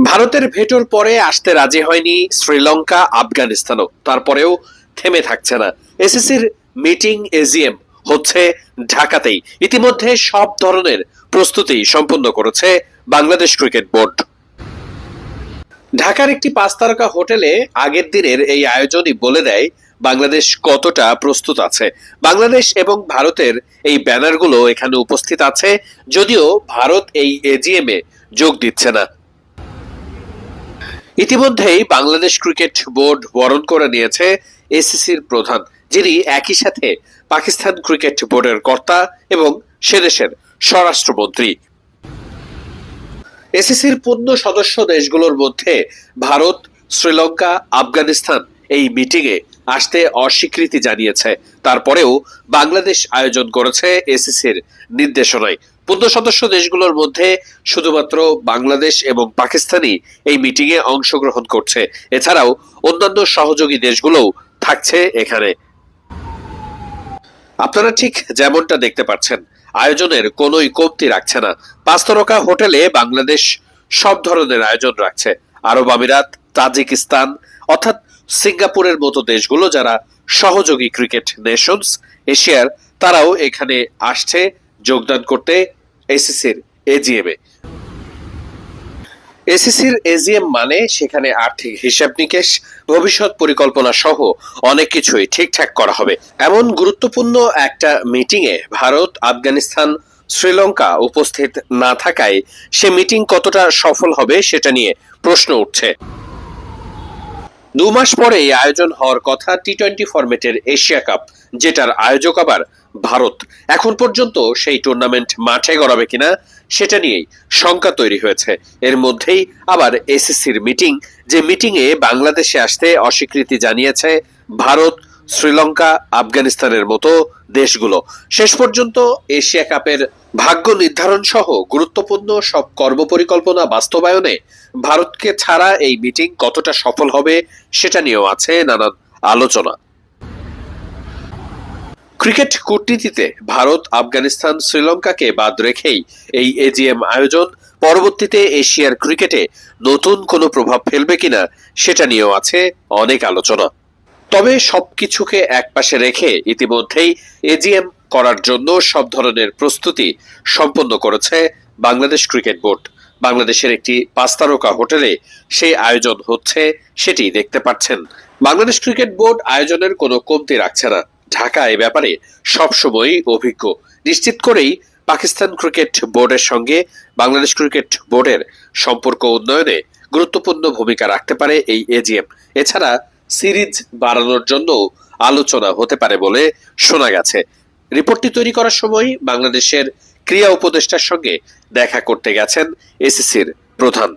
ভারতের ভেটোর পরে আসতে রাজি হয়নি শ্রীলঙ্কা, আফগানিস্তানও। তারপরেও থেমে থাকছে না। এসিসির মিটিং, এজিএম হচ্ছে ঢাকাতেই। ইতিমধ্যে সব ধরনের প্রস্তুতি সম্পন্ন করেছে বাংলাদেশ ক্রিকেট বোর্ড। ঢাকার একটি 5 তারকা হোটেলে আগের দিনের এই আয়োজনই বলে দেয় বাংলাদেশ কতটা প্রস্তুত আছে। বাংলাদেশ এবং ভারতের এই ব্যানারগুলো এখানে উপস্থিত আছে, যদিও ভারত এই এজিএম এ যোগ দিচ্ছে না। ইতিমধ্যেই বাংলাদেশ ক্রিকেট বোর্ড বরণ করে নিয়েছে এসিসির প্রধান, যিনি একই সাথে পাকিস্তান ক্রিকেট বোর্ডের কর্তা এবং সে দেশের স্বরাষ্ট্রমন্ত্রী। এসিসির পূর্ণ সদস্য দেশগুলোর মধ্যে ভারত, শ্রীলঙ্কা, আফগানিস্তান এই মিটিংয়ে আসতে অস্বীকৃতি জানিয়েছে। তারপরেও বাংলাদেশ আয়োজন করেছে এসিসির নির্দেশনায়। পূর্ণ সদস্য দেশগুলোর মধ্যে শুধুমাত্র বাংলাদেশ এবং পাকিস্তানই এই মিটিংয়ে অংশগ্রহণ করছে। এছাড়াও অন্যান্য সহযোগী দেশগুলোও থাকছে এখানে। আপনারা ঠিক যেমনটা দেখতে পাচ্ছেন, আয়োজনের কোনোই কমতি রাখছে না। 5 তারকা হোটেলে বাংলাদেশ সব ধরনের আয়োজন রাখছে। আরব আমিরাত, তাজিকিস্তান অর্থাৎ সিঙ্গাপুরের মতো দেশগুলো যারা সহযোগী ক্রিকেট নেশনস এশিয়ার, তারাও এখানে আসছে যোগদান করতে এসিসির এজিএম এ। এসিসির এজিএম মানে সেখানে আর্থিক হিসাব নিকেশ, ভবিষ্যৎ পরিকল্পনা সহ অনেক কিছুই ঠিকঠাক করা হবে। এমন গুরুত্বপূর্ণ একটা মিটিংয়ে ভারত, আফগানিস্তান, শ্রীলঙ্কা উপস্থিত না থাকায় সে মিটিং কতটা সফল হবে সেটা নিয়ে প্রশ্ন উঠছে। 2 মাস পরেই আয়োজন হওয়ার কথা টি-20 ফরম্যাটের এশিয়া কাপ, যেটার আয়োজক আবার ভারত। এখন পর্যন্ত সেই টুর্নামেন্ট মাঠে গড়াবে কিনা সেটা নিয়েই শঙ্কা তৈরি হয়েছে। এর মধ্যেই আবার এসিসির মিটিং, যে মিটিংয়ে বাংলাদেশে আসতে অস্বীকৃতি জানিয়েছে ভারত, শ্রীলঙ্কা, আফগানিস্তানের মতো দেশগুলো। শেষ পর্যন্ত এশিয়া কাপের ভাগ্য নির্ধারণ সহ গুরুত্বপূর্ণ সব কর্মপরিকল্পনা বাস্তবায়নে ভারতকে ছাড়া এই মিটিং কতটা সফল হবে সেটা নিয়েও আছে নানান আলোচনা। ক্রিকেট কূটনীতিতে ভারত, আফগানিস্তান, শ্রীলঙ্কাকে বাদ রেখেই এই এজিএম আয়োজন পরবর্তীতে এশিয়ার ক্রিকেটে নতুন কোনো প্রভাব ফেলবে কিনা সেটা নিয়েও আছে অনেক আলোচনা। তবে সবকিছুকে একপাশে রেখে ইতিমধ্যেই এজিএম করার জন্য সব ধরনের প্রস্তুতি সম্পন্ন করেছে বাংলাদেশ ক্রিকেট বোর্ড। বাংলাদেশের একটি 5 তারকা হোটেলে সেই আয়োজন হচ্ছে, সেটি দেখতে পাচ্ছেন। বাংলাদেশ ক্রিকেট বোর্ড আয়োজনের কোনো কমতি রাখছে না। ঢাকা এ ব্যাপারে সবসময়ই অভিজ্ঞ। নিশ্চিত করেই পাকিস্তান ক্রিকেট বোর্ডের সঙ্গে বাংলাদেশ ক্রিকেট বোর্ডের সম্পর্ক উন্নয়নে গুরুত্বপূর্ণ ভূমিকা রাখতে পারে এই এজিএম। এছাড়া সিরিজ বাড়ানোর জন্য আলোচনা হতে পারে বলে শোনা গেছে। রিপোর্টটি তৈরি করার সময় বাংলাদেশের ক্রীড়া উপদেষ্টার সঙ্গে দেখা করতে গেছেন এসিসির প্রধান।